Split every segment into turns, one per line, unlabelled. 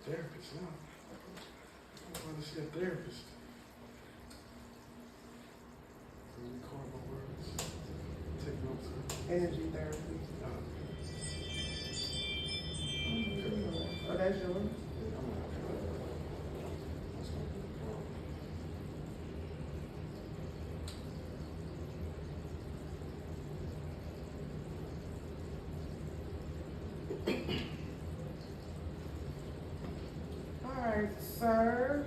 Therapist now. I want to see a therapist. Record my words. Take notes.
Energy therapy. Oh, that's yours?
Yeah, I'm gonna have to. That's gonna be a problem.
All right, sir.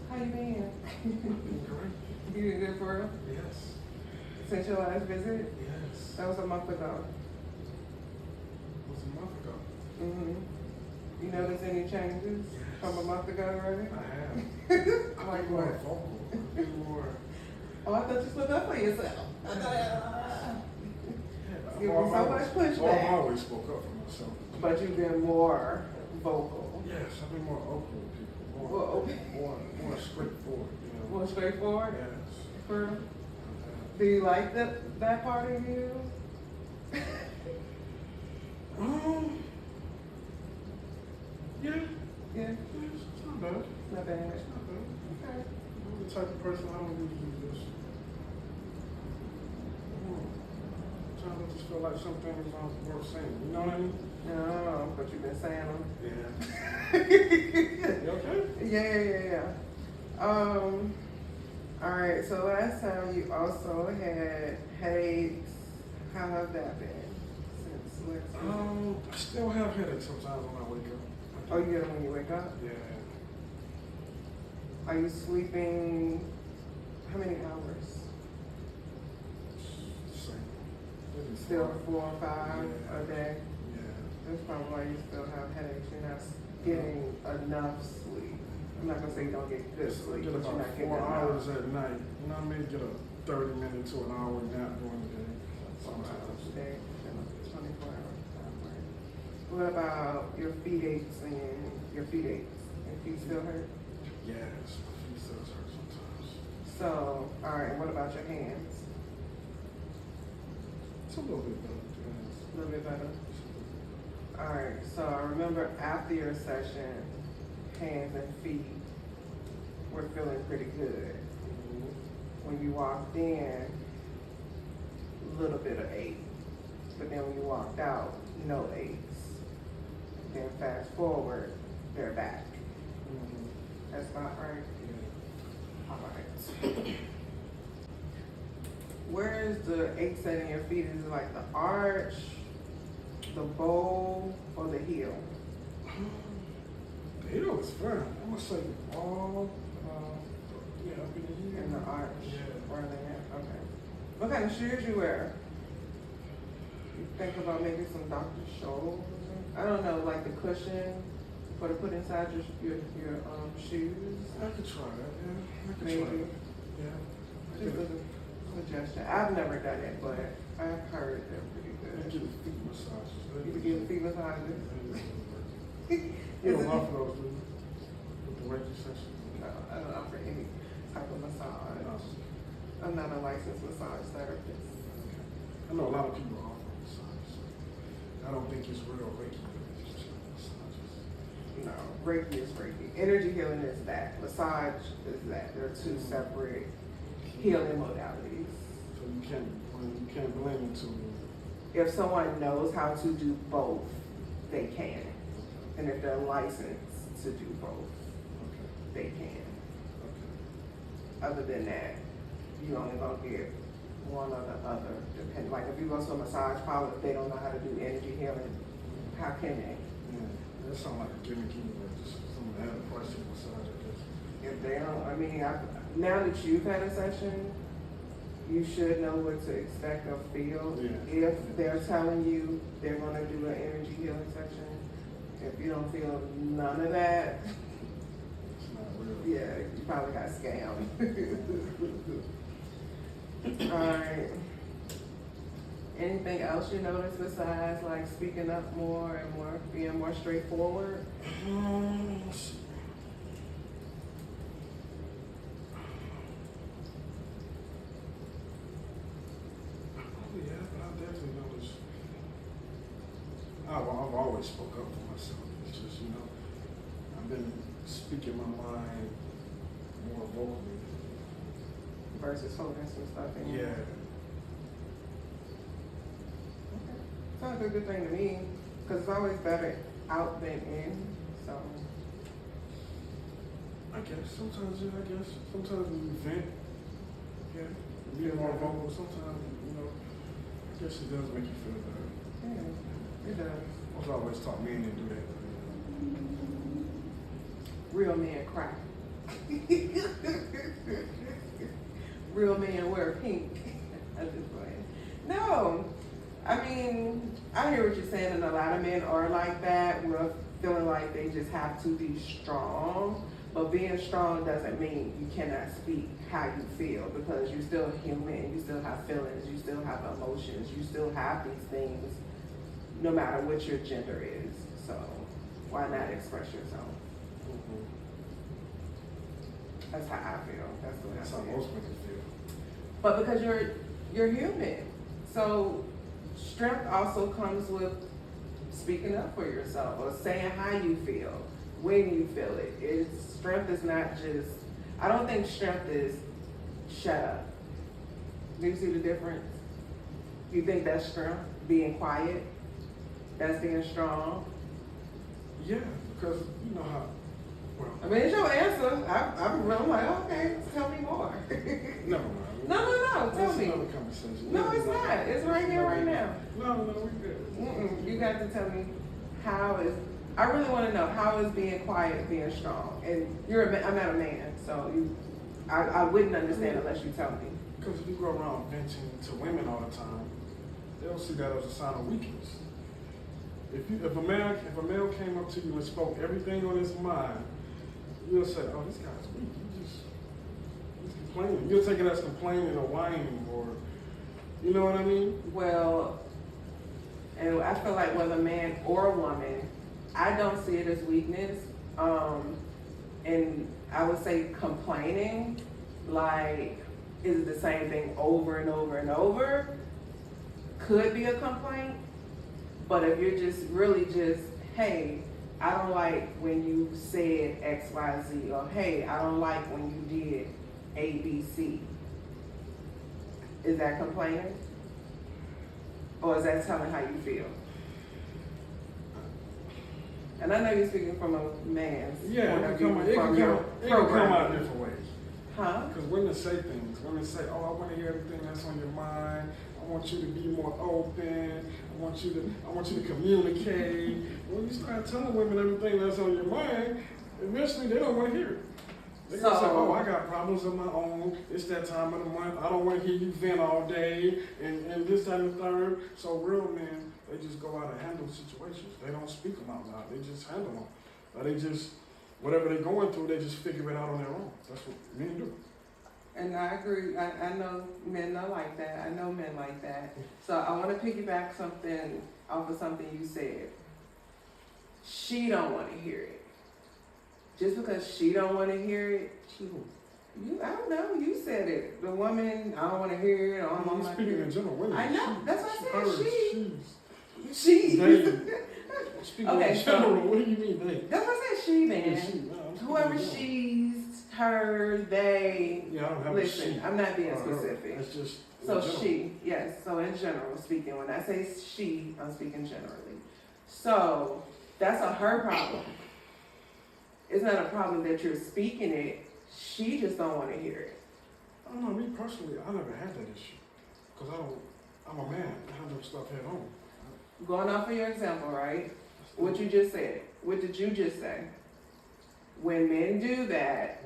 How you been?
Great.
You been good for real?
Yes.
Since your last visit?
Yes.
That was a month ago.
It was a month ago.
Mm-hmm. You notice any changes
Yes.
from a month ago already?
I have.
Like
I'm more
what?
vocal. I'm more.
Oh, I thought you spoke up for yourself. I thought,
Yeah,
Give me so much pushback.
I've always spoke up for myself.
but you've been more vocal.
Yes, I've been more open with people.
Well, okay.
More straightforward, you know.
More straightforward?
Yes.
For,
Uh,
do you like that part of you?
Yeah.
Yeah,
It's not bad.
not bad.
It's not bad.
Okay.
I'm the type of person I don't usually do this. Sometimes I just feel like some things aren't worth saying. You know what I mean?
No, but you've been saying them.
Yeah. You okay?
Yeah. All right, so last time you also had headaches. How has that been since last week?
I still have headaches sometimes when I wake up.
Oh, you get them when you wake up?
Yeah.
Are you sleeping, how many hours?
Same. Maybe
Still
4.
4 or 5 a day?
Yeah.
That's probably why you still have headaches. You're not getting enough sleep. I'm not gonna say you don't get good sleep,
Get
but you're
about
not getting
4
enough.
hours at night. You know what I mean? Get a 30-minute to an hour nap during the day.
4 hours
Sometimes.
a day, 24 hours. What about your feet aches and your feet aches? Your feet still hurt?
Yes, my feet still hurt sometimes.
So, all right, what about your hands?
It's a little bit better. Yes.
A little bit better? All right, so I remember after your session, hands and feet were feeling pretty good. When you walked in, a little bit of ache, but then when you walked out, no aches. Then fast forward, they're back. That's not right?
Yeah.
All right. Where is the ache set in your feet? Is it like the arch, the bowl, or the heel?
The heel is fine. I'm gonna say all, yeah, up in the heel.
In the arch?
Yeah.
Where are they at? Okay. What kind of shoes you wear? You think about maybe some Dr. Scholl's? I don't know, like the cushion for to put inside your shoes?
I could try that, yeah. I could
Maybe.
try that. Yeah. I
Just
could
a suggestion. I've never done it, but I've heard they're pretty
get
good.
a feet massages.
You could give feet massages?
You don't offer those, do you? With the Reiki Session?
No, I don't offer any type of massage.
No.
I'm not a licensed massage therapist.
I know a lot of people offer massages. I don't think it's real Reiki, but it's just massages.
No, Reiki is Reiki. Energy healing is that. Massage is that. They're two separate healing modalities.
So you can't blend the two.
If someone knows how to do both, they can. And if they're licensed to do both,
Okay.
they can.
Okay.
Other than that, you only gonna get one or the other. Depend. Like if you go to a massage parlor, if they don't know how to do energy healing, how can they?
Yeah. That sounds like a gimmick anyway. Just someone had a question massage, I guess.
If they don't, I mean, now that you've had a session, you should know what to expect or feel.
Yeah.
If they're telling you they're gonna do an energy healing session, if you don't feel none of that,
It's not real.
yeah, you probably got scammed. All right. Anything else you notice besides like speaking up more and more, being more straightforward?
Let's see. Yeah, but I definitely noticed. I've always spoke up for myself. It's It's just, you know, I've been speaking my mind more vocally.
Versus holding some stuff in.
Yeah.
Okay. Sounds like a good thing to me, because it's always better out than in, so.
I guess, sometimes when you vent, yeah, being more vocal, sometimes, you know, I guess it does make you feel better.
Yeah, it does.
I was always taught men to do that.
Real men cry. Real men wear pink. I'm just playing. No, I mean, I hear what you're saying, and a lot of men are like that. We're feeling like they just have to be strong. But being strong doesn't mean you cannot speak how you feel, because you're still human, you still have feelings, you still have emotions, you still have these things, no matter what your gender is. So why not express yourself?
Mm-hmm.
That's how I feel. That's the way
That's
I
how
feel.
most women feel.
But because you're human, so strength also comes with speaking up for yourself or saying how you feel, when you feel it. Strength is not just. I don't think strength is shut up. Do you see the difference? You think that's strength? Being quiet? That's being strong?
Yeah, because you know how. Well,
I mean, it's your answer. I'm like, okay, tell me more.
never mind.
No, tell me.
Another conversation.
No, it's not. It's right here, right now.
No, we good.
You got to tell me how is. I really want to know how is being quiet being strong. And I'm not a man, so I wouldn't understand unless you tell me.
Because if you go around venting to women all the time, they'll see that as a sign of weakness. If a male came up to you and spoke everything on his mind, you'll say, "Oh, this guy's weak. He's complaining." You'll take it as complaining or whining, or you know what I mean?
Well, and I feel like whether man or woman, I don't see it as weakness. And I would say complaining, like, is the same thing over and over and over, could be a complaint. But if you're just really just, hey, I don't like when you said X, Y, Z, or hey, I don't like when you did A, B, C. Is that complaining? Or is that telling how you feel? And I know you're speaking from a man's point of view,
it can come out different ways.
Huh?
Because women say things. Women say, "Oh, I want to hear everything that's on your mind. I want you to be more open. I want you to communicate." When you start telling women everything that's on your mind, eventually they don't want to hear it. They're going to say, "Oh, I got problems of my own. It's that time of the month. I don't want to hear you vent all day, and this, that, and the third." So real men, they just go out and handle situations. They don't speak them out loud. They just handle them. Or they just, whatever they're going through, they just figure it out on their own. That's what men do.
And I agree. I know men are like that. I know men like that. So I want to piggyback something off of something you said. She don't want to hear it. Just because she don't want to hear it, I don't know. You said it. The woman, I don't want to hear it. Or I don't want to hear it.
Speaking in general, women.
I know. That's what I said.
She.
They.
Speaking
Okay,
in general, what do you mean they?
That's what I said. She, man.
Yeah, she. No,
Whoever she's, her, they.
Yeah, I don't have
Listen,
a she.
I'm not being specific.
It's just.
So she, yes. So in general speaking, when I say she, I'm speaking generally. So that's her problem. It's not a problem that you're speaking it. She just don't want to hear it.
I don't know. Me personally, I never had that issue because I'm a man. I handle stuff head on.
Going off of your example, right? What you just said. What did you just say? When men do that,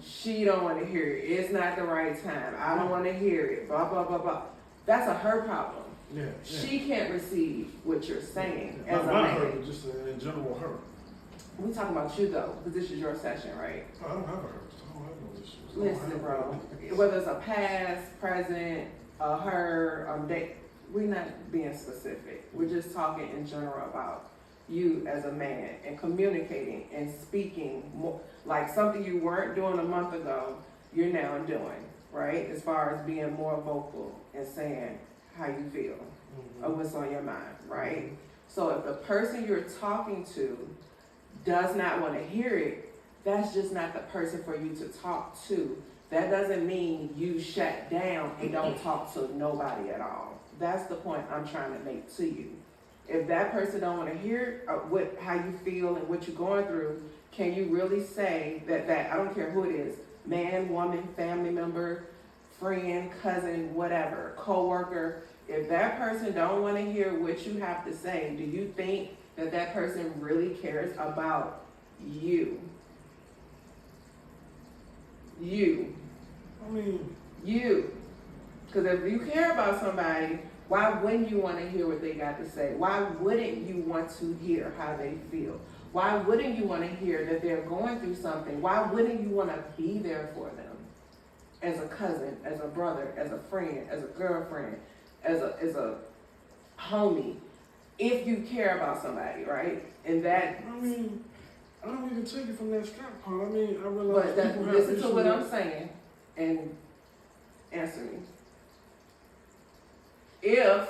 she don't want to hear it. It's not the right time. I don't want to hear it. Blah, blah, blah, blah. That's her problem.
Yeah.
She can't receive what you're saying as a
not
man.
her, but just in general, her.
We talking about you though, because this is your session, right?
I don't have her. I don't have no issues.
Listen, bro. Whether it's a past, present, a her, a date, we're not being specific. We're just talking in general about you as a man and communicating and speaking more, like something you weren't doing a month ago, you're now doing, right? As far as being more vocal and saying how you feel or what's on your mind, right? So if the person you're talking to does not want to hear it, that's just not the person for you to talk to. That doesn't mean you shut down and don't talk to nobody at all. That's the point I'm trying to make to you. If that person don't want to hear how you feel and what you're going through, can you really say that I don't care who it is, man, woman, family member, friend, cousin, whatever, coworker, if that person don't want to hear what you have to say, do you think that person really cares about you? You.
I mean,
you. Because if you care about somebody, why wouldn't you want to hear what they got to say? Why wouldn't you want to hear how they feel? Why wouldn't you want to hear that they're going through something? Why wouldn't you want to be there for them? As a cousin, as a brother, as a friend, as a girlfriend, as a homie, if you care about somebody, right? And that.
I mean, I don't even take it from that standpoint. I mean, I realize.
But listen to what I'm saying and answer me. If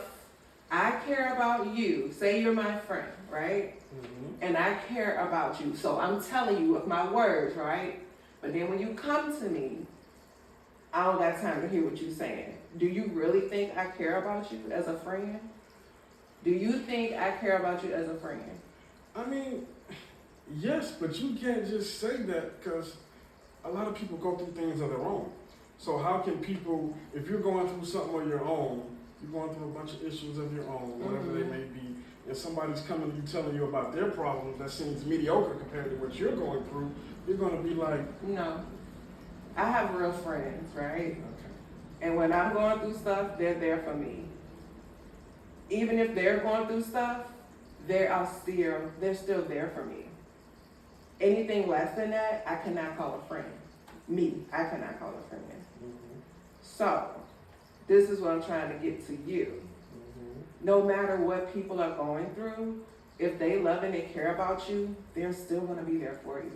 I care about you, say you're my friend, right? Mm-hmm. And I care about you, so I'm telling you with my words, right? But then when you come to me, I don't got time to hear what you're saying. Do you really think I care about you as a friend? Do you think I care about you as a friend?
I mean, yes, but you can't just say that because a lot of people go through things of their own. So how can people, if you're going through something of your own, you're going through a bunch of issues of your own, whatever they may be, and somebody's coming to you telling you about their problems that seems mediocre compared to what you're going through, you're going to be like...
No. I have real friends, right?
Okay.
And when I'm going through stuff, they're there for me. Even if they're going through stuff, they're still there for me. Anything less than that, I cannot call a friend. I cannot call a friend. Mm-hmm. So, this is what I'm trying to get to you. Mm-hmm. No matter what people are going through, if they love and they care about you, they're still going to be there for you.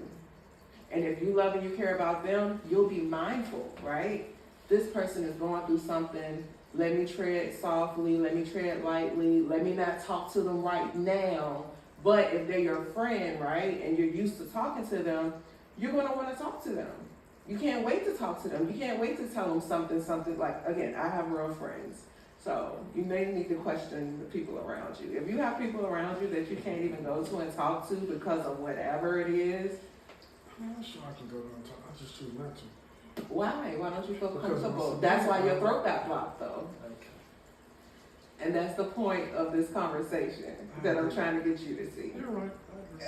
And if you love and you care about them, you'll be mindful, right? This person is going through something. Let me tread softly. Let me tread lightly. Let me not talk to them right now. But if they're your friend, right, and you're used to talking to them, you're going to want to talk to them. You can't wait to talk to them. You can't wait to tell them something like, again, I have real friends. So you may need to question the people around you. If you have people around you that you can't even go to and talk to because of whatever it is.
I'm sure I can go there and talk. I just choose not to.
Why? Why don't you feel comfortable? That's why your throat got blocked, though.
Okay.
And that's the point of this conversation that I'm trying to get you to see.
You're right.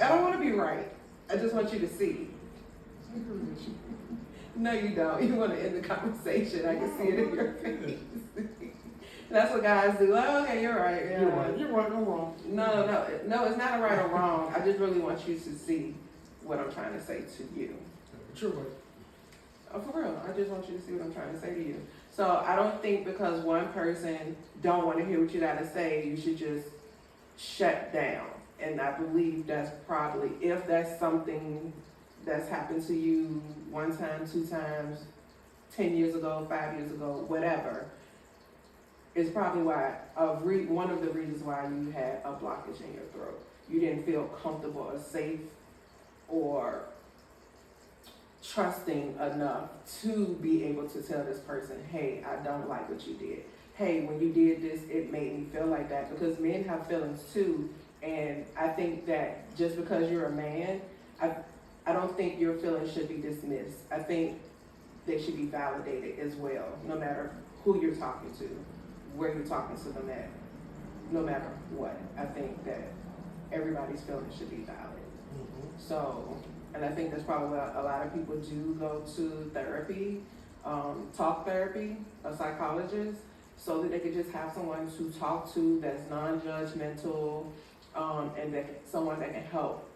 I don't want to be right. I just want you to see.
I agree with you.
No, you don't. You want to end the conversation. I can see it in your face. That's what guys do. Oh, okay, you're right. Yeah.
You're right. You're right. I'm wrong.
No, it's not a right or wrong. I just really want you to see what I'm trying to say to you.
But you're right.
Oh, for real. I just want you to see what I'm trying to say to you. So I don't think because one person don't want to hear what you got to say, you should just shut down. And I believe that's probably, if that's something that's happened to you one time, 2 times, 10 years ago, 5 years ago, whatever, is probably why, one of the reasons why you had a blockage in your throat. You didn't feel comfortable or safe or trusting enough to be able to tell this person, hey, I don't like what you did. Hey, when you did this, it made me feel like that. Because men have feelings too. And I think that just because you're a man, I don't think your feelings should be dismissed. I think they should be validated as well, no matter who you're talking to, where you're talking to them at, no matter what. I think that everybody's feelings should be valid. Mm-hmm. So, and I think that's probably what a lot of people do go to therapy, talk therapy, a psychologist, so that they could just have someone to talk to that's non-judgmental, and someone that can help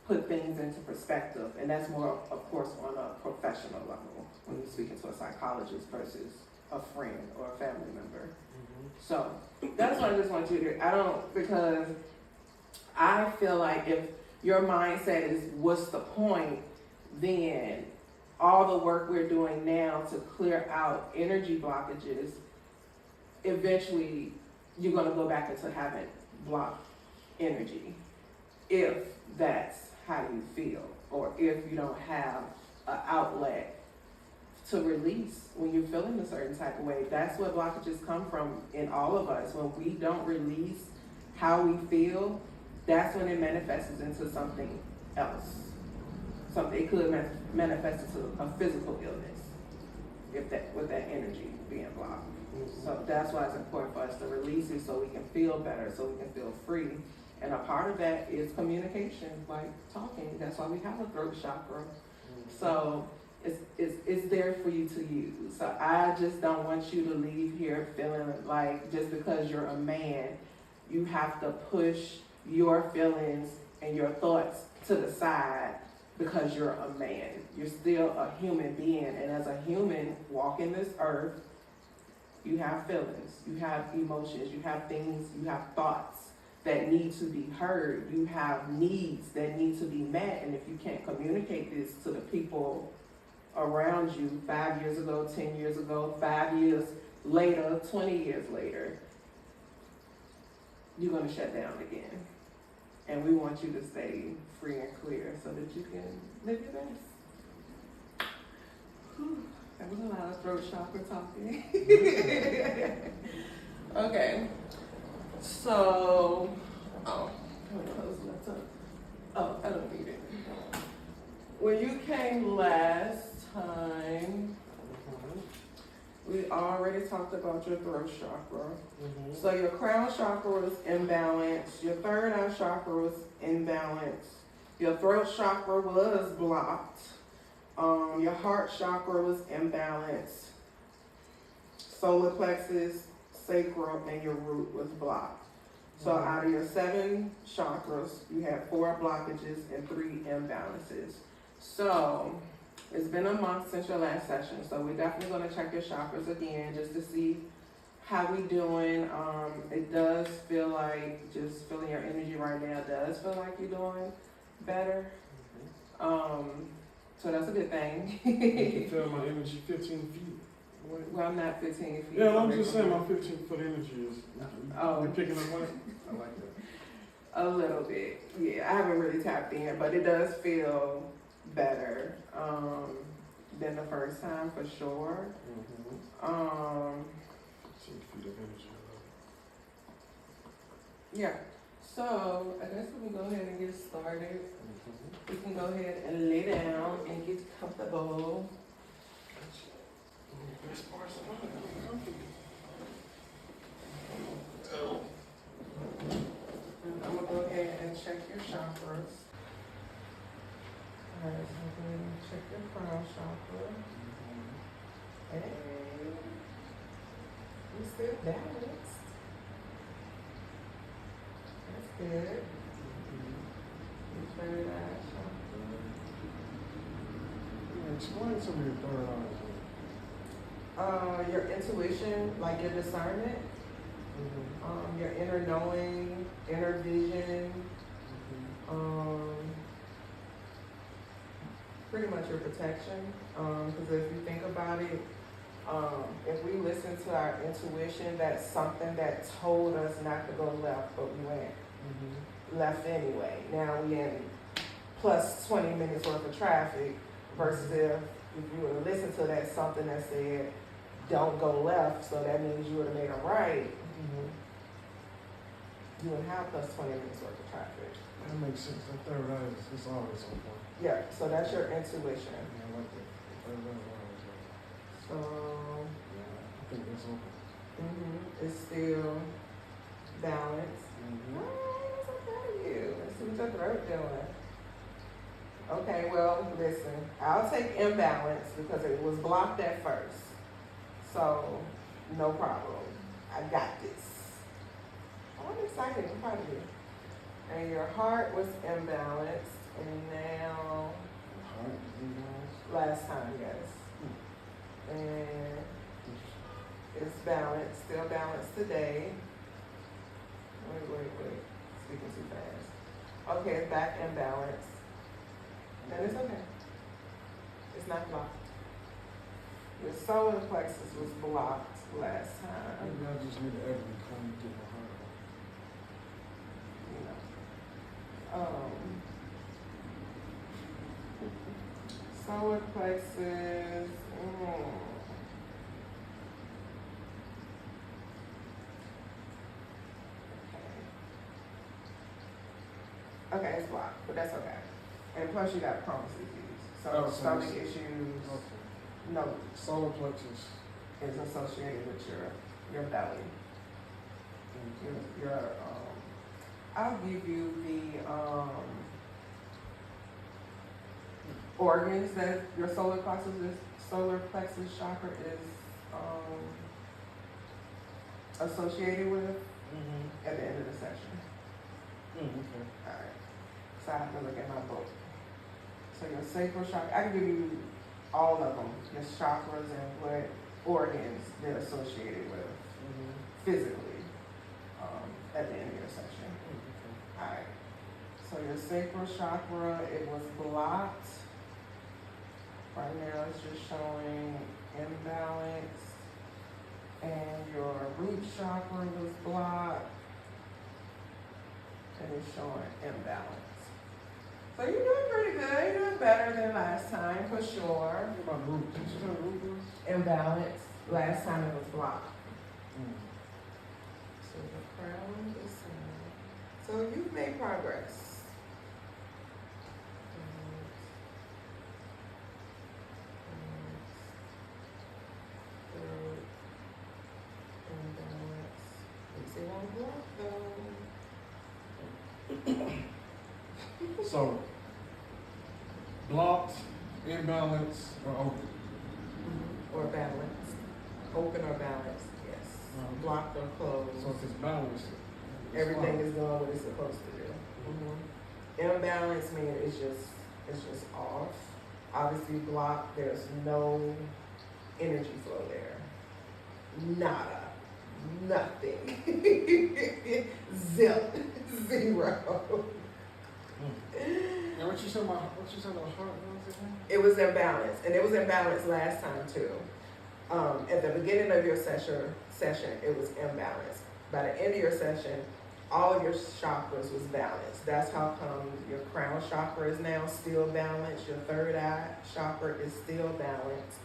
put things into perspective. And that's more, of course, on a professional level when you're speaking to a psychologist versus a friend or a family member. Mm-hmm. So that's what I just want you to, because I feel like if your mindset is what's the point, then all the work we're doing now to clear out energy blockages, eventually you're going to go back into having blocked energy, if that's how do you feel? Or if you don't have an outlet to release when you're feeling a certain type of way. That's where blockages come from in all of us. When we don't release how we feel, that's when it manifests into something else. It could manifest into a physical illness with that energy being blocked. So that's why it's important for us to release it so we can feel better, so we can feel free. And a part of that is communication, like talking. That's why we have a throat chakra. So it's there for you to use. So I just don't want you to leave here feeling like just because you're a man, you have to push your feelings and your thoughts to the side because you're a man. You're still a human being, and as a human walking this earth, you have feelings, you have emotions, you have things, you have thoughts that need to be heard. You have needs that need to be met, and if you can't communicate this to the people around you 5 years ago, 10 years ago, 5 years later, 20 years later, you're going to shut down again. And we want you to stay free and clear so that you can live your best. Whew, that was a lot of throat chakra talking. Okay. So, I'm gonna close my tongue. Oh, I don't need it. When you came last time, we already talked about your throat chakra. So your crown chakra was imbalanced, your third eye chakra was imbalanced, your throat chakra was blocked, your heart chakra was imbalanced, solar plexus, sacral, and your root was blocked. So out of your 7 chakras, you had 4 blockages and 3 imbalances. So it's been a month since your last session, so we're definitely going to check your chakras again just to see how we doing. It does feel like, just feeling your energy right now, does feel like you're doing better. So that's a good thing.
I can feel my energy 15 feet.
Well, I'm not 15 feet.
Yeah, I'm just saying my 15-foot energy is.
Oh.
You're picking up on it? I like that.
A little bit. Yeah, I haven't really tapped in, but it does feel better than the first time for sure.
15 feet of energy.
Yeah. So I guess we can go ahead and get started. We can go ahead and lay down and get comfortable.
Best parts of life.
And I'm gonna go ahead and check your chakras. Alright, so I'm gonna check your crown chakra. Hey, you're still balanced. That's good. Your third eye chakra.
Yeah, explain some of your third eyes.
Your intuition, like your discernment, your inner knowing, inner vision, pretty much your protection. Because if you think about it, if we listen to our intuition, that's something that told us not to go left, but we went left anyway. Now we in plus 20 minutes worth of traffic versus if you would have listened to that, something that said, don't go left, so that means you would have made a right, you would have plus 20 minutes worth of traffic.
That makes sense. That third eye is always on point.
Yeah, so that's your intuition.
Yeah, I like that. Third eye is always on point.
So,
Yeah, I think that's open.
it's still balanced. Oh, that's so proud of you. Let's see what your throat doing. Okay, well, listen, I'll take imbalance because it was blocked at first. So, no problem. I got this. Oh, I'm excited. I'm proud of you. And your heart was imbalanced, and now,
Heart is imbalanced.
last time, yes. And it's balanced, still balanced today. Wait. Speaking too fast. Okay, it's back in balance. And it's okay. It's not blocked. Your solar plexus was blocked last time.
Maybe I just need to every come get my heart.
You know. Solar plexus. Okay, it's blocked, but that's okay. And plus you got Crohn's disease. So
Oh, so
stomach
it's-
issues,
Okay.
no,
Solar plexus.
is associated with your belly. Your I'll give you the organs that your solar plexus chakra is associated with
Mm-hmm.
at the end of the session.
Okay.
Alright. So I have to look at my book. So your sacral chakra, I can give you all of them, your chakras and what organs they're associated with physically at the end of your session. Alright. So your sacral chakra, it was blocked. Right now it's just showing imbalance. And your root chakra was blocked. And it's showing imbalance. So you're doing pretty good. You're doing better than last time for sure.
What about root? Did you say root was?
Imbalance. Last time it was blocked. So the crown is so you've made progress.
So, blocked, imbalance, or open?
Or balance. Open or balance, yes. Blocked or closed.
So if it's balanced,
Everything is doing what it's supposed to do. Imbalance means it's just off. Obviously blocked, there's no energy flow there. Nada. Nothing. Zip. Zero.
Now what you said about heart? What was it again?
It was imbalance, and it was imbalanced last time too. At the beginning of your session, it was imbalanced. By the end of your session, all of your chakras was balanced. That's how come your crown chakra is now still balanced. Your third eye chakra is still balanced.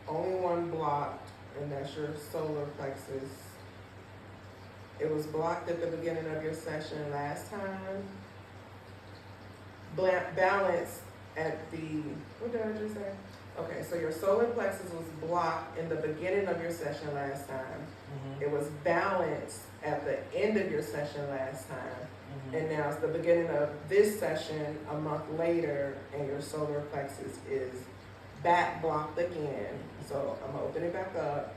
Only one blocked, and that's your solar plexus. It was blocked at the beginning of your session last time. Balance at the, what did I just say? Okay, so your solar plexus was blocked in the beginning of your session last time. It was balanced at the end of your session last time. And now it's the beginning of this session a month later, and your solar plexus is back blocked again. So I'm gonna open it back up,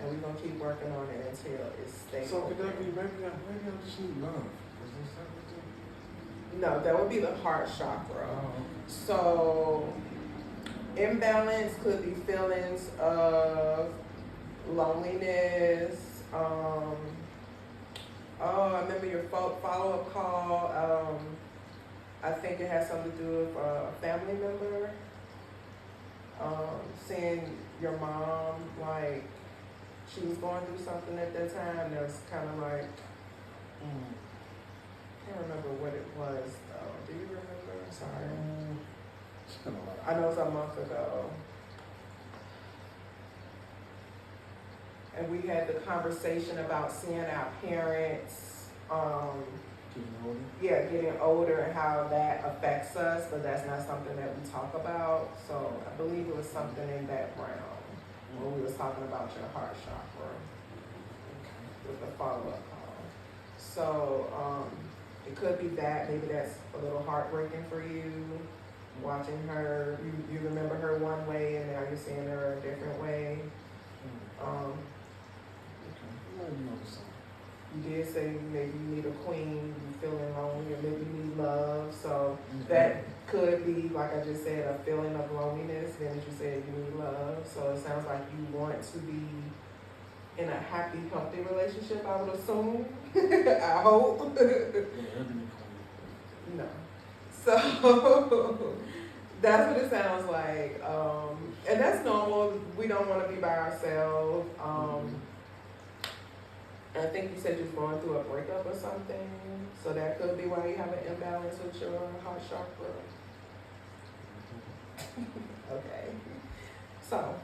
and we're gonna keep working on it until it's stable.
So could that be maybe I just need love? Is this everything?
No, that would be the heart chakra.
Oh.
So imbalance could be feelings of loneliness. I remember your follow-up call. I think it has something to do with a family member. Seeing your mom, like, she was going through something at that time that was kind of like, I can't remember what it was though. Do you remember? Sorry.
It's been a while.
I know it's a month ago. And we had the conversation about seeing our parents,
Getting older.
yeah, getting older and how that affects us, but that's not something that we talk about. So I believe it was something in that realm when we was talking about your heart chakra with the follow-up call. So it could be that, maybe that's a little heartbreaking for you, watching her, you remember her one way and now you're seeing her a different way. You did say maybe you need a queen, you feeling lonely, or maybe you need love. So that could be, like I just said, a feeling of loneliness. Then as you said, you need love. So it sounds like you want to be in a happy, healthy relationship, I would assume. I hope. No. So that's what it sounds like. And that's normal. We don't want to be by ourselves. I think you said you're going through a breakup or something, so that could be why you have an imbalance with your heart chakra. Okay. So,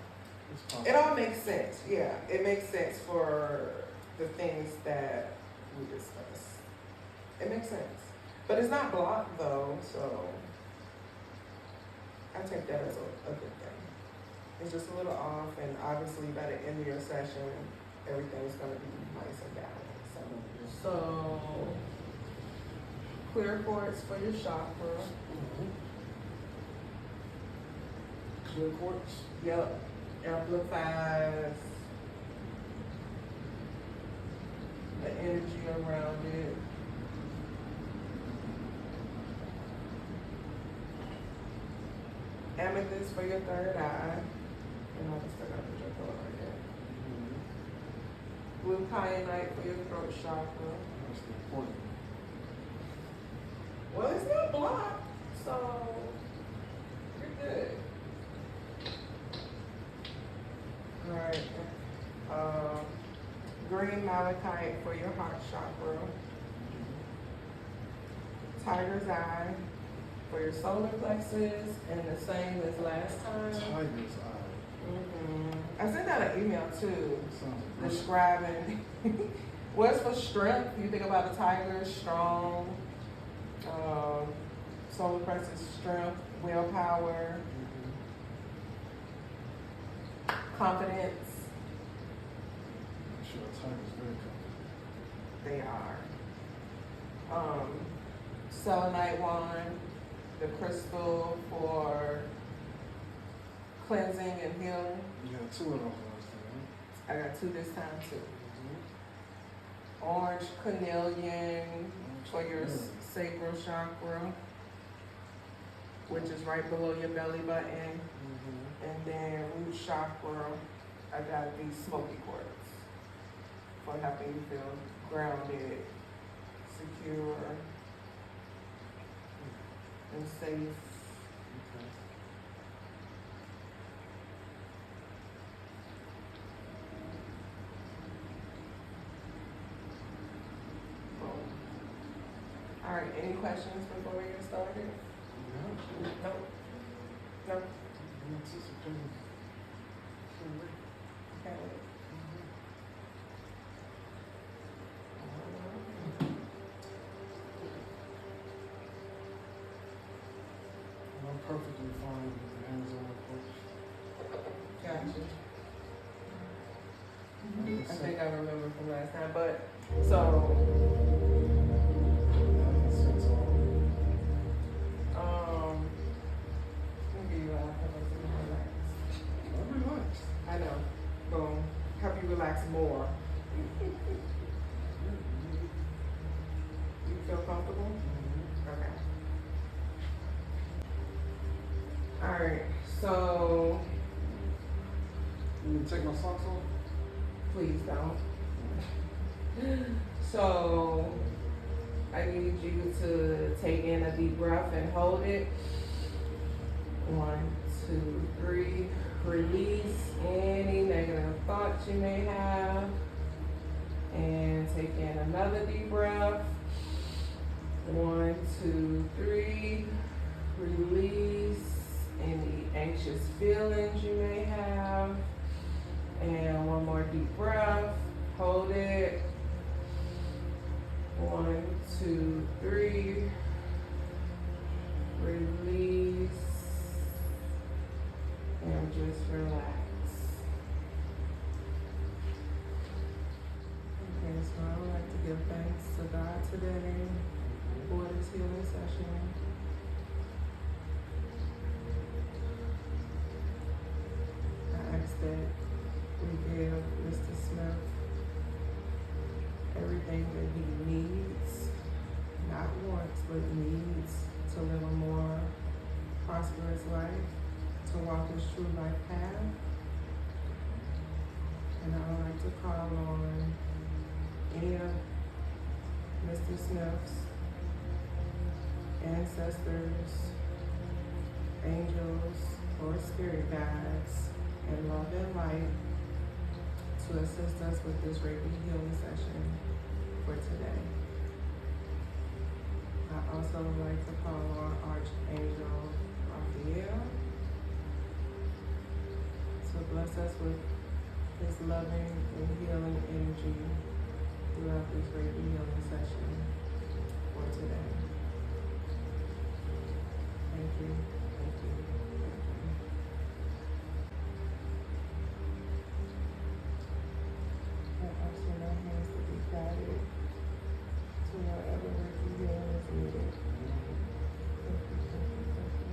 It's possible.
it all makes sense. Yeah, it makes sense for the things that we discuss. It makes sense. But it's not blocked though, so I take that as a good thing. It's just a little off, and obviously by the end of your session, everything's going to be nice and balanced. So clear quartz for your chakra.
Clear quartz.
Yep. Amplifies the energy around it. Amethyst for your third eye. And I just got put your color right there. Blue kyanite for your throat chakra.
That's important.
Well, it's not blocked, so you're good. Alright. Green malachite for your heart chakra. Tiger's eye for your solar plexus, and the same as last time.
Tiger's eye.
I sent out an email too,
Sounds like
describing what's for strength. You think about the tiger, strong, solar plexus, strength, willpower, confidence.
I'm sure a tiger's very confident.
They are. Selenite wand, the crystal for cleansing and healing.
You got two of those last time,
I got two this time too.
huh?
Orange carnelian for your sacral chakra, which is right below your belly button. And then root chakra, I got these smoky quartz for helping you feel grounded, secure, and safe.
Okay.
All right, any questions before we get started?
Yeah.
No? No?
I'm anticipating.
Okay.
I'm perfectly fine with the hands-on approach.
Gotcha.
Like I
I
said,
think I remember from last time, but so
I can sense all.
let me give you a alphabet so you relax.
I'm relaxed.
I know. Boom. Help you relax more. You feel comfortable? Okay. Alright, so
You need to take my socks off?
please don't. So I need you to take in a deep breath and hold it. 1, 2, 3. Release any negative thoughts you may have. And take in another deep breath. 1, 2, 3. Release any anxious feelings you may have. And one more deep breath. Hold it. 1, 2, 3. Release. And just relax. Okay, so I would like to give thanks to God today for this healing session. I ask that we give Mr. Smith everything that he needs, not wants, but needs to live a more prosperous life, to walk his true life path. And I would like to call on any of Mr. Smith's ancestors, angels, or spirit guides in love and light to assist us with this Reiki healing session for today. I also would like to call on Archangel Raphael to bless us with His loving and healing energy throughout this Reiki healing session for today. Thank you. Thank you. Thank you. And also our hands to be guided to wherever Reiki healing is needed. Thank you. Thank you. Thank you.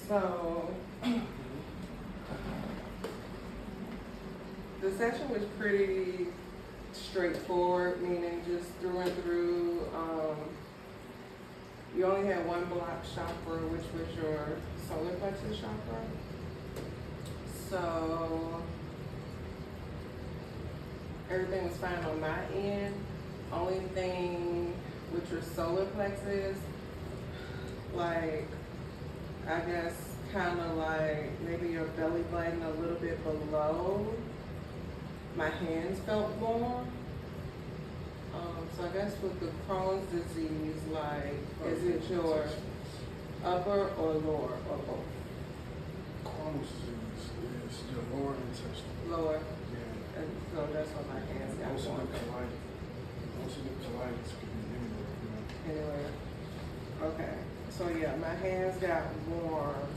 So, the session was pretty straightforward, meaning just through and through. You only had one block chakra, which was your solar plexus chakra. So, everything was fine on my end. Only thing with your solar plexus, like, I guess kind of like maybe your belly button a little bit below. My hands felt more. So I guess with the Crohn's disease, like, is it your upper or lower or both?
Crohn's disease is your lower intestine.
Lower.
Yeah.
And so that's what my hands got
Most of
more.
the colitis could be anywhere, you know.
Anyway, okay. So yeah, my hands got warm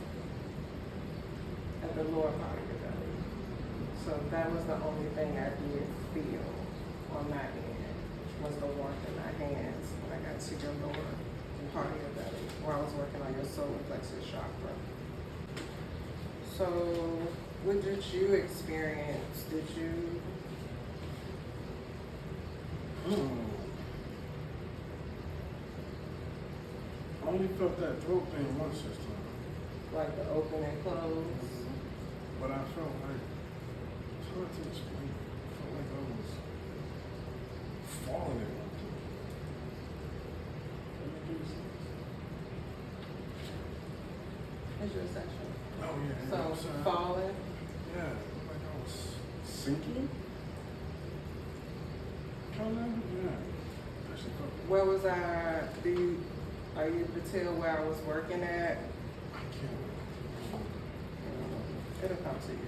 at the lower part of your belly. So that was the only thing I did feel on my end, was the warmth in my hands when I got to your lower part of your belly, where I was working on your solar plexus chakra. So what did you experience? Did you?
I only felt that throat thing once this time.
Like the open and close?
But I felt like, it's hard to explain. I felt like I was falling at one time. Does that make any sense?
It's your section.
Oh, yeah.
So
upside.
falling?
Yeah, it looked like I was sinking. Kind of, yeah. Actually felt it.
Where was I? Are you able to tell where I was working at?
I can't.
It'll come to you.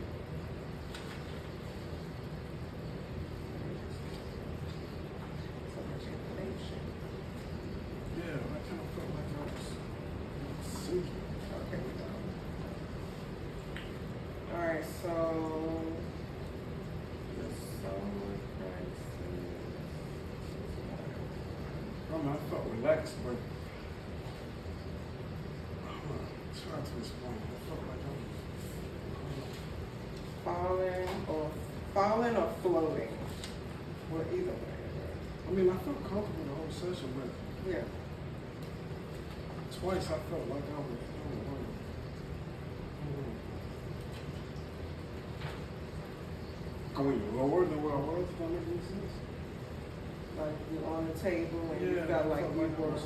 So much information.
Yeah, I kind of felt like I was sinking.
Okay, we go. All right, so the solar plexus.
I don't know, I felt relaxed, but it's hard to explain. I felt like I was.
Falling or floating? Well, either way.
I mean, I felt comfortable the whole session, but
Yeah.
twice I felt like I was going lower than where I was. Does that make any sense?
Like you're on the table and you
I
felt like you
I
were.
was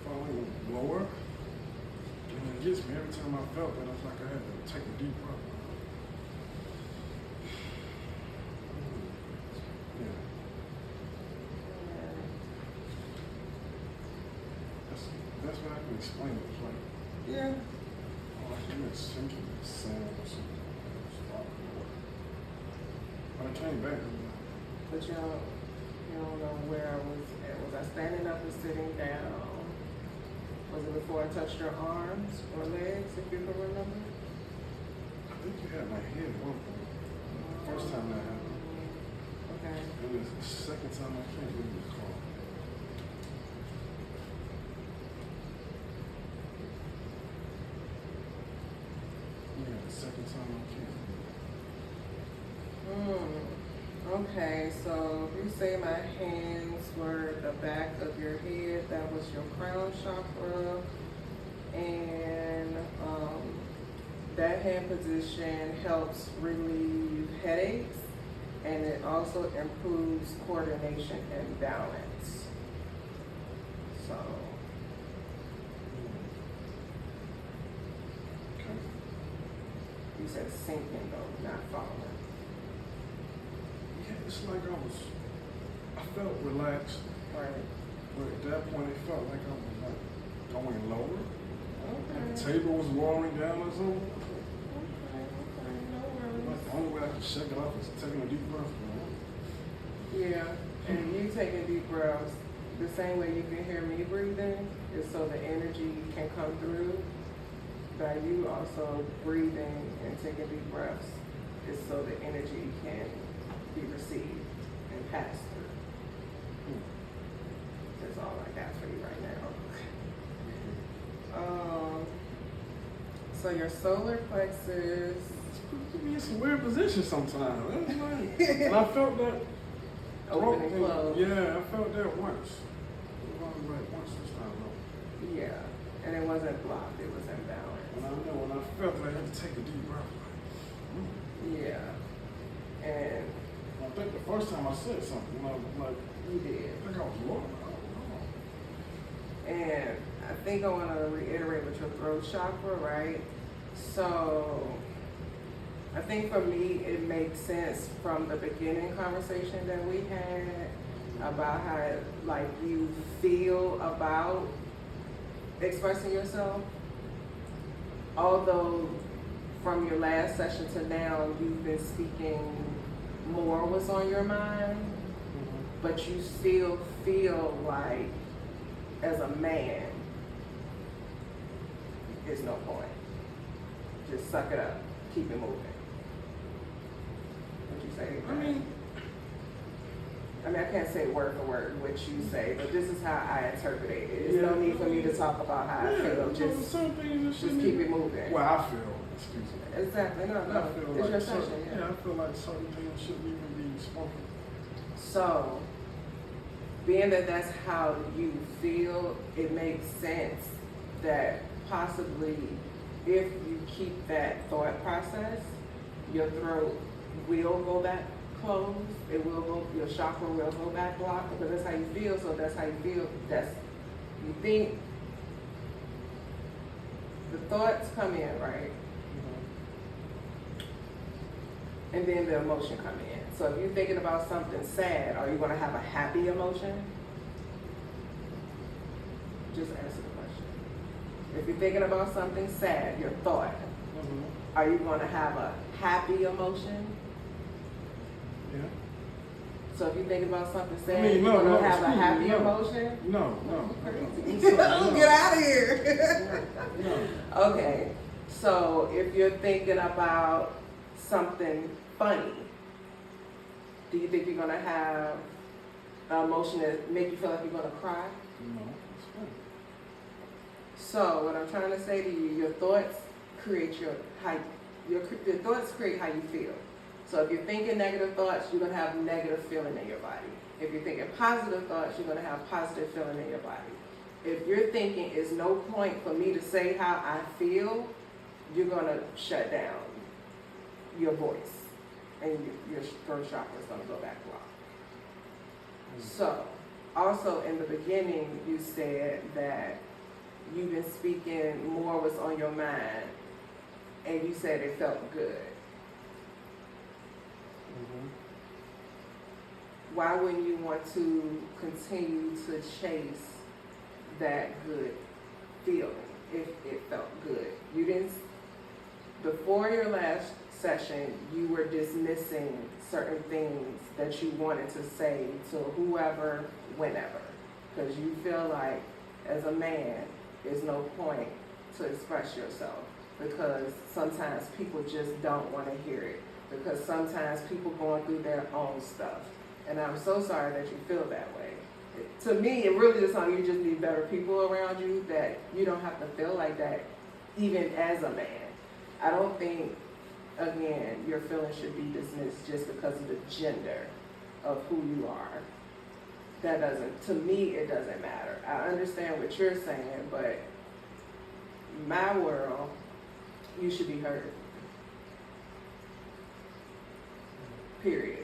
falling lower. And it gets me every time I felt that. I was like I had to take a deep breath. Yeah. That's what I can explain it. It's like,
Yeah.
oh, I think it's sinking sand or something. But I came back and
But you don't know where I was at. Was I standing up or sitting down? Was it before I touched your arms or legs, if you can remember?
I think you had my head at one point. First time that happened.
Okay.
And the second time I can't really recall. Yeah, the second time I can't.
Okay, so if you say my hands were the back of your head, that was your crown chakra. And that hand position helps relieve headaches, and it also improves coordination and balance. So,
Okay.
you said sinking though, not falling.
Yeah, it's like I felt relaxed,
Right.
but at that point it felt like I was like going lower. Like the
Okay.
table was lowering down or something.
Okay, no worries.
Like the only way I could shake it off is taking a deep breath.
Yeah, and you taking deep breaths, the same way you can hear me breathing, is so the energy can come through. By you also breathing and taking deep breaths, is so the energy can be received and passed through. That's all I got for you right now. So your solar plexus.
Put me in some weird positions sometimes. That's like, and I felt that.
Open and close.
Yeah, I felt that once. It was only like once this time though.
Yeah, and it wasn't blocked, it was imbalanced.
And I know when I felt it, I had to take a deep breath.
Yeah, and
I think the first time I said something, like,
you did.
I think I was wrong. I don't know.
And I think I want to reiterate with your throat chakra, right? So I think for me, it makes sense from the beginning conversation that we had about how like you feel about expressing yourself. Although from your last session to now, you've been speaking more what's on your mind, but you still feel like as a man, there's no point. Just suck it up, keep it moving. What you say? I mean, I can't say word for word what you say, but this is how I interpret it. There's no need for me to talk about how I feel. Just keep it moving.
Well, I feel, excuse me.
Exactly. No.
I feel
It's
like
your session.
yeah, I feel like certain things shouldn't even be spoken.
So, being that that's how you feel, it makes sense that possibly if you keep that thought process, your throat will go back closed. It will go, your chakra will go back blocked because that's how you feel. So that's how you feel. You think the thoughts come in, right? And then the emotion come in. So if you're thinking about something sad, are you going to have a happy emotion? Just answer the question. If you're thinking about something sad, your thought, are you going to have a happy emotion?
Yeah.
So if you're thinking about something sad, you're going to have a happy emotion?
No.
Get out of here.
No.
Okay. So if you're thinking about something funny, do you think you're going to have an emotion that make you feel like you're going to cry?
No, it's fine.
So what I'm trying to say to you, your thoughts create your thoughts create how you feel. So if you're thinking negative thoughts, you're going to have negative feeling in your body. If you're thinking positive thoughts, you're going to have positive feeling in your body. If you're thinking it's no point for me to say how I feel, you're going to shut down your voice. And your throat chakra is going to go back blocked. So, also in the beginning, you said that you've been speaking more what's on your mind, and you said it felt good. Why wouldn't you want to continue to chase that good feeling if it felt good? You didn't, before your last session, you were dismissing certain things that you wanted to say to whoever, whenever, because you feel like as a man, there's no point to express yourself because sometimes people just don't want to hear it because sometimes people going through their own stuff. And I'm so sorry that you feel that way. To me, it really is something you just need better people around you that you don't have to feel like that even as a man. I don't think, again, your feelings should be dismissed just because of the gender of who you are. That doesn't, to me, it doesn't matter. I understand what you're saying, but my world, you should be heard. Period.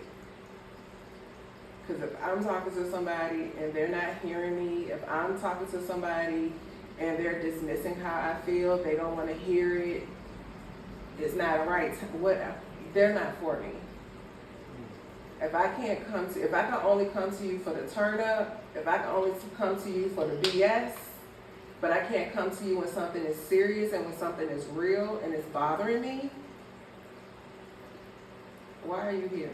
Because if I'm talking to somebody and they're not hearing me, if I'm talking to somebody and they're dismissing how I feel, they don't want to hear it, it's not right. They're not for me. If I can only come to you for the turn up, if I can only come to you for the BS, but I can't come to you when something is serious and when something is real and it's bothering me, why are you here?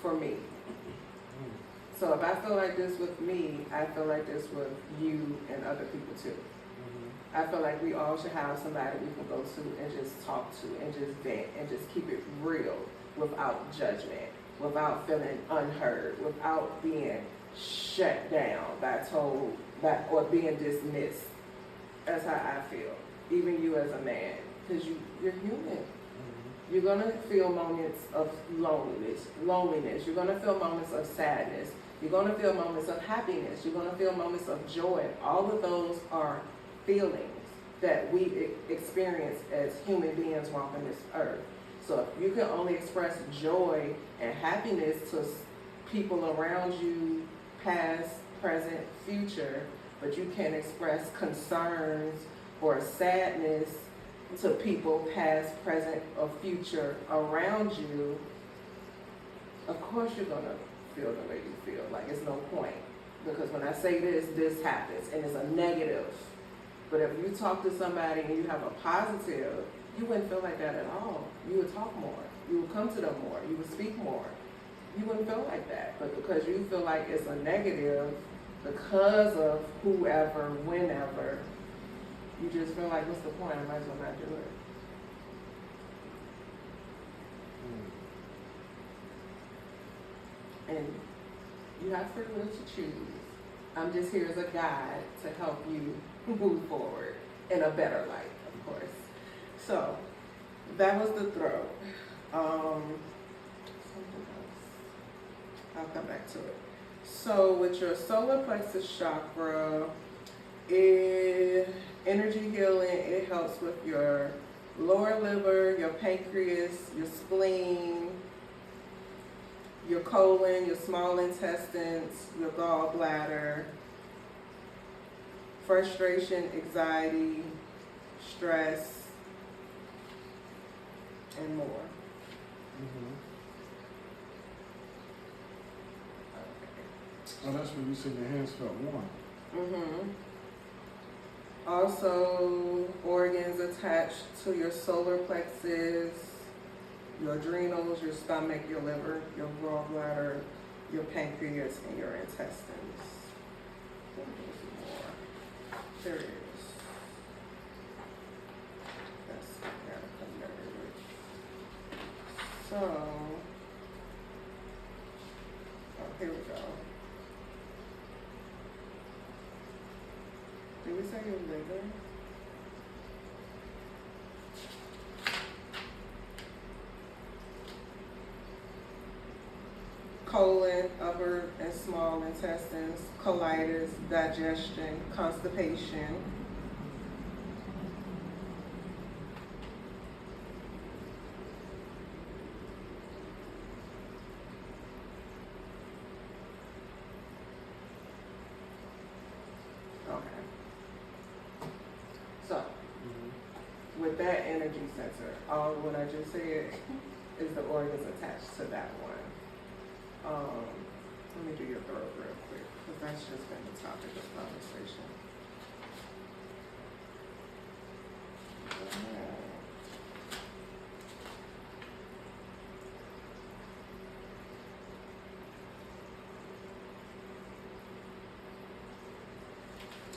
For me. So if I feel like this with me, I feel like this with you and other people too. I feel like we all should have somebody we can go to and just talk to and just vent and just keep it real without judgment, without feeling unheard, without being shut down or being dismissed. That's how I feel. even you as a man, because you're human. You're gonna feel moments of loneliness. You're gonna feel moments of sadness. You're gonna feel moments of happiness. You're gonna feel moments of joy. All of those are feelings that we experience as human beings walking this earth. So if you can only express joy and happiness to people around you, past, present, future, but you can't express concerns or sadness to people past, present, or future around you, of course you're gonna feel the way you feel. Like, it's no point. Because when I say this happens, and it's a negative. But if you talk to somebody and you have a positive, you wouldn't feel like that at all. You would talk more. You would come to them more. You would speak more. You wouldn't feel like that. But because you feel like it's a negative, because of whoever, whenever, you just feel like, what's the point? I might as well not do it. And you have free will to choose. I'm just here as a guide to help you move forward in a better light, of course. So that was the throat. Something else. I'll come back to it. So with your solar plexus chakra, energy healing, it helps with your lower liver, your pancreas, your spleen, your colon, your small intestines, your gallbladder, frustration, anxiety, stress, and more.
Oh, that's when you said your hands felt warm.
Also, organs attached to your solar plexus, your adrenals, your stomach, your liver, your gallbladder, your pancreas, and your intestines. There it is. That's so, here we go. Did we say your liver? Colon, upper and small intestines, colitis, digestion, constipation. Okay. So, with that energy sensor, all what I just said is the organs attached to that one. Let me do your throat real quick, because that's just been the topic of conversation.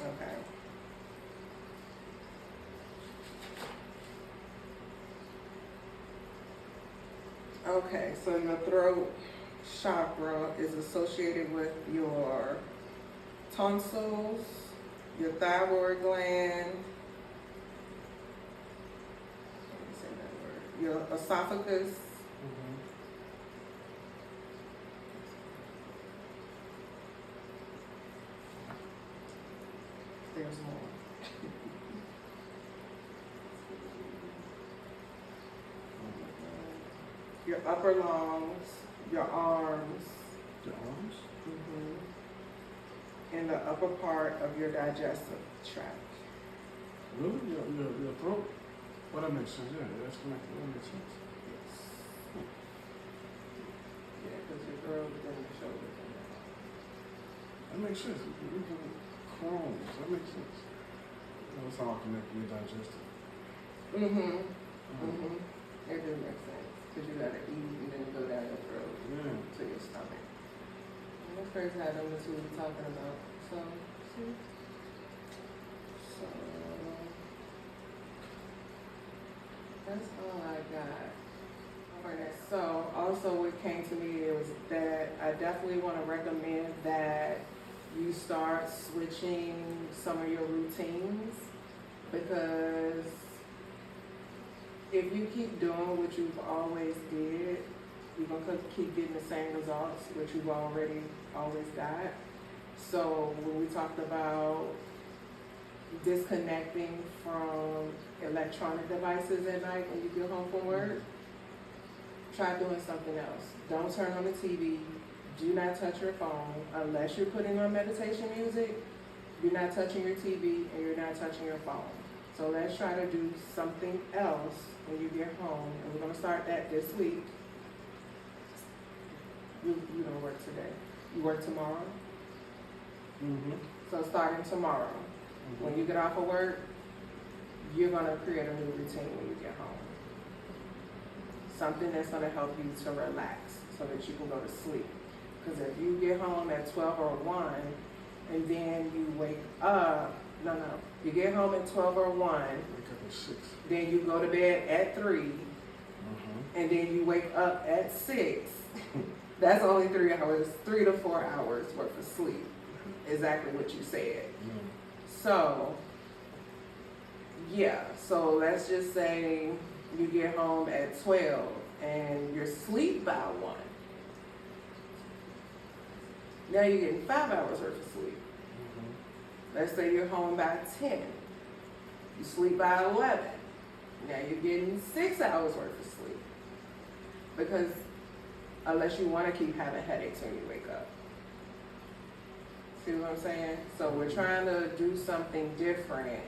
Okay. Okay, so your throat chakra is associated with your tonsils, your thyroid gland, let me say that word, your esophagus, there's more. Your upper lungs, your arms,
The arms?
and the upper part of your digestive tract.
Really? Your throat? Well, that makes sense. Yeah, that's connected. That makes sense.
Yes. Yeah, because your throat is in your shoulders.
That makes sense. You can Crohn. That makes sense. It's all connected to your digestive.
It do make sense. Because you gotta eat and then go down your throat to your stomach. And that's crazy how them two we're talking about. So, see? So, that's all I got. Alright, so also what came to me is that I definitely want to recommend that you start switching some of your routines. Because if you keep doing what you've always did, you're gonna keep getting the same results, which you've already always got. So when we talked about disconnecting from electronic devices at night when you get home from work, try doing something else. Don't turn on the TV. Do not touch your phone unless you're putting on meditation music. You're not touching your TV and you're not touching your phone. So let's try to do something else when you get home, and we're gonna start that this week. You don't work today. You work tomorrow. So starting tomorrow, when you get off of work, you're gonna create a new routine when you get home. Something that's gonna help you to relax so that you can go to sleep. Because if you get home at 12 or 1, and then you wake up, you get home at 12 or 1,
Wake up at 6.
then you go to bed at 3, and then you wake up at 6. That's only 3 hours, 3 to 4 hours worth of sleep. Exactly what you said. So, yeah, so let's just say you get home at 12 and you're asleep by 1. Now you're getting 5 hours worth of sleep. Let's say you're home by 10. You sleep by 11. Now you're getting 6 hours worth of sleep. Because unless you want to keep having headaches when you wake up. See what I'm saying? So we're trying to do something different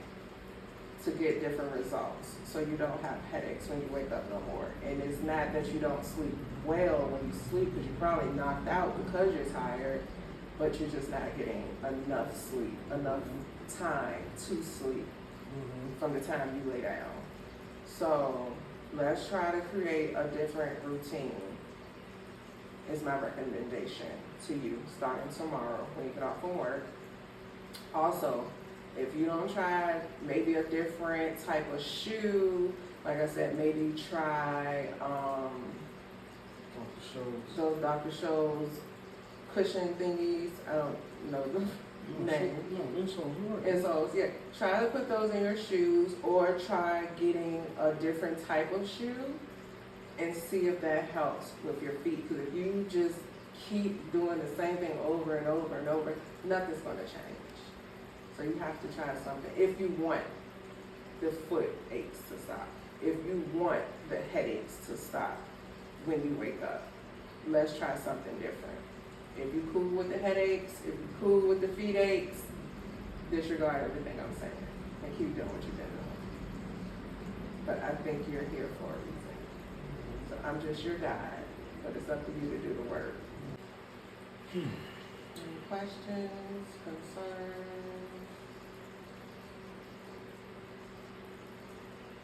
to get different results. So you don't have headaches when you wake up no more. And it's not that you don't sleep well when you sleep, because you're probably knocked out because you're tired, but you're just not getting enough sleep, enough time to sleep from the time you lay down. So let's try to create a different routine, is my recommendation to you, starting tomorrow when you get off from work. Also, if you don't try maybe a different type of shoe, like I said, maybe try those Dr. Scholl's cushion thingies. I don't know the name. Insoles, yeah. Try to put those in your shoes, or try getting a different type of shoe and see if that helps with your feet. Because if you just keep doing the same thing over and over and over, nothing's going to change. So you have to try something if you want the foot aches to stop. If you want the headaches to stop when you wake up, let's try something different. If you're cool with the headaches, if you're cool with the feet aches, disregard everything I'm saying and keep doing what you've been doing. But I think you're here for a reason. So I'm just your guide, but it's up to you to do the work. Any questions, concerns?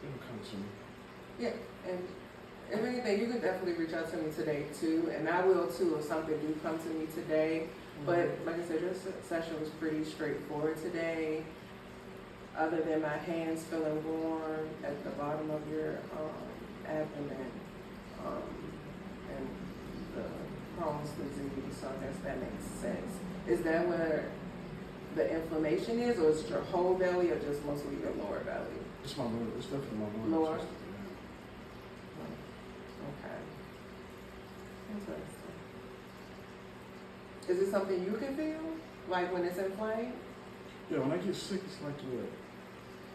It'll come to me.
Yeah, and if anything, you can definitely reach out to me today too, and I will too if something do come to me today. But like I said, your session was pretty straightforward today. Other than my hands feeling warm at the bottom of your abdomen, and the Crohn's disease, so I guess that makes sense. Is that where the inflammation is, or is it your whole belly, or just mostly your lower belly?
It's my lower. It's definitely my lower.
Lower? Okay. Interesting. Is it something you can feel? Like when it's inflamed?
Yeah, when I get sick, it's like your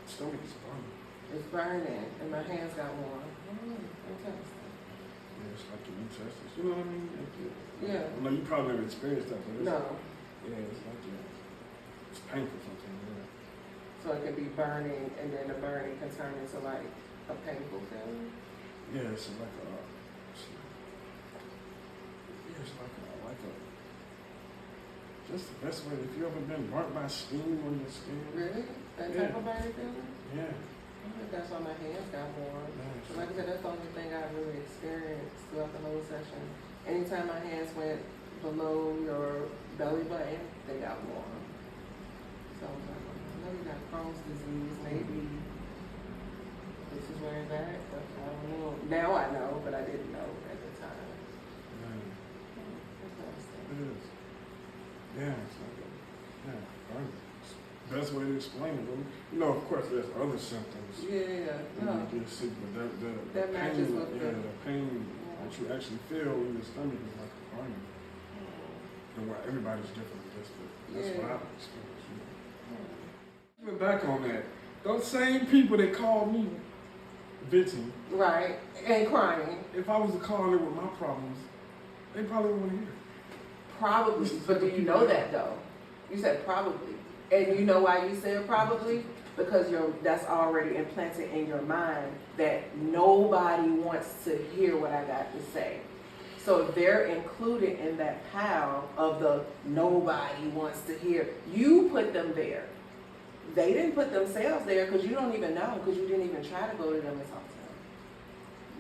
stomach is burning.
It's burning, and my hands got warm. Interesting.
Yeah, it's like your intestines. You know what I mean?
Yeah.
I know you probably never experienced that, but it's,
No.
yeah, it's like it's painful sometimes. Yeah.
So it can be burning, and then the burning can turn into like a painful feeling?
Yeah, it's like a just the best way. If you ever been burnt by steam on your skin.
Really? That type of burning feeling?
Yeah.
I think that's why my hands got warm.
Yeah,
So like I said, that's the only thing I really experienced throughout the whole session. Anytime my hands went below your belly button, they got warm. So I was like, I know you got Crohn's disease, maybe this is where it's at, but I don't know. Now I know, but I didn't know at the time.
It is. Yeah, it's like burning. best way to explain it. You know, of course, there's other symptoms.
Yeah,
When
no.
you get sick, but
That matches
pain,
with
the pain that you actually feel in your stomach is like a burning. And why everybody's different with this, but that's what I've experienced. Even back on that, those same people that called me venting,
Right, and crying.
if I was to call them with my problems, they probably wouldn't hear.
Probably, but do you know that though? You said probably. And you know why you said probably? Because that's already implanted in your mind that nobody wants to hear what I got to say. So if they're included in that pile of the nobody wants to hear, you put them there. They didn't put themselves there because you don't even know, because you didn't even try to go to them and talk to them.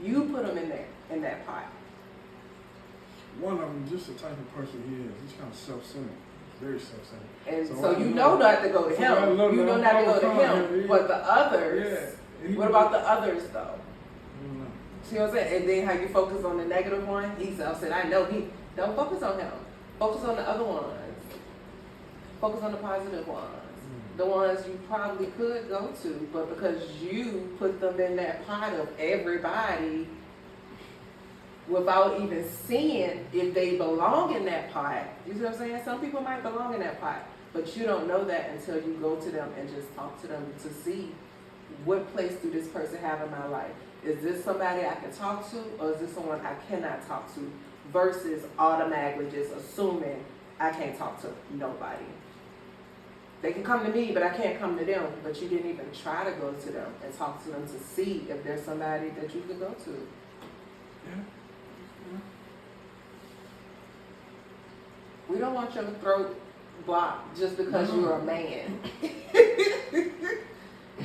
You put them in there, in that pot.
One of them, just the type of person he is, he's kind of self-centered, very self-centered.
And so you know not to go to him. You know not to go to him. But the others, what about the others though? See what I'm saying? And then how you focus on the negative one? He said, I know he, don't focus on him. Focus on the other ones. Focus on the positive ones. The ones you probably could go to, but because you put them in that pot of everybody without even seeing if they belong in that pot. You see what I'm saying? Some people might belong in that pot, but you don't know that until you go to them and just talk to them to see what place do this person have in my life. Is this somebody I can talk to, or is this someone I cannot talk to, versus automatically just assuming I can't talk to nobody. They can come to me, but I can't come to them, but you didn't even try to go to them and talk to them to see if there's somebody that you could go to.
Yeah.
We don't want your throat blocked just because you're a man.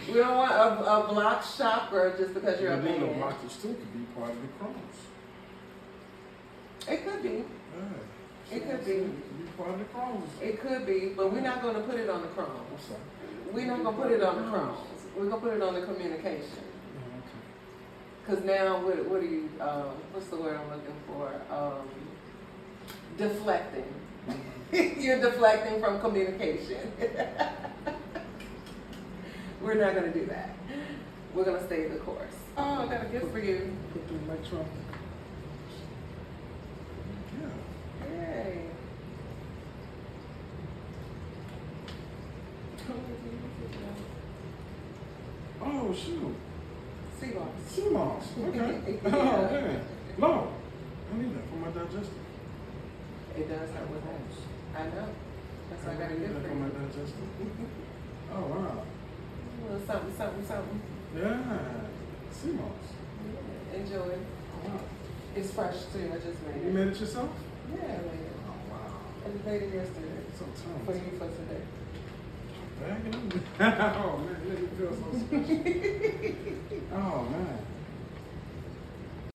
We don't want a blocked chakra just because you're a man.
The blockage still could be part of the Crohn's.
It could be.
Yeah.
It could be.
It could be part of the Crohn's.
It could be, but we're not going to put it on the Crohn's.
I'm sorry.
We're not going to put it on the Crohn's. We're going to put it on the communication.
Yeah, okay.
Because now, what do you, what's the word I'm looking for? Deflecting. You're deflecting from communication. We're not going to do that. We're going to stay the course. Oh, I got a gift for you.
Put the electron. Yeah.
Hey.
Oh, shoot.
Sea moss.
Sea moss. Okay.
Yeah.
Oh, man. No. I need that for my digestive.
It does help with that. I know. That's why I got a
need
gift
that
for
for my
you.
digestive. Oh, wow.
A little something, something, something.
Yeah. Sea moss.
Yeah. Enjoy it.
Oh, wow.
It's fresh too. I just made
You
it.
made it yourself?
Yeah, I made it.
Oh, wow.
I just made it yesterday.
So
For
talented.
you for today.
Oh, man. You make me feel so special.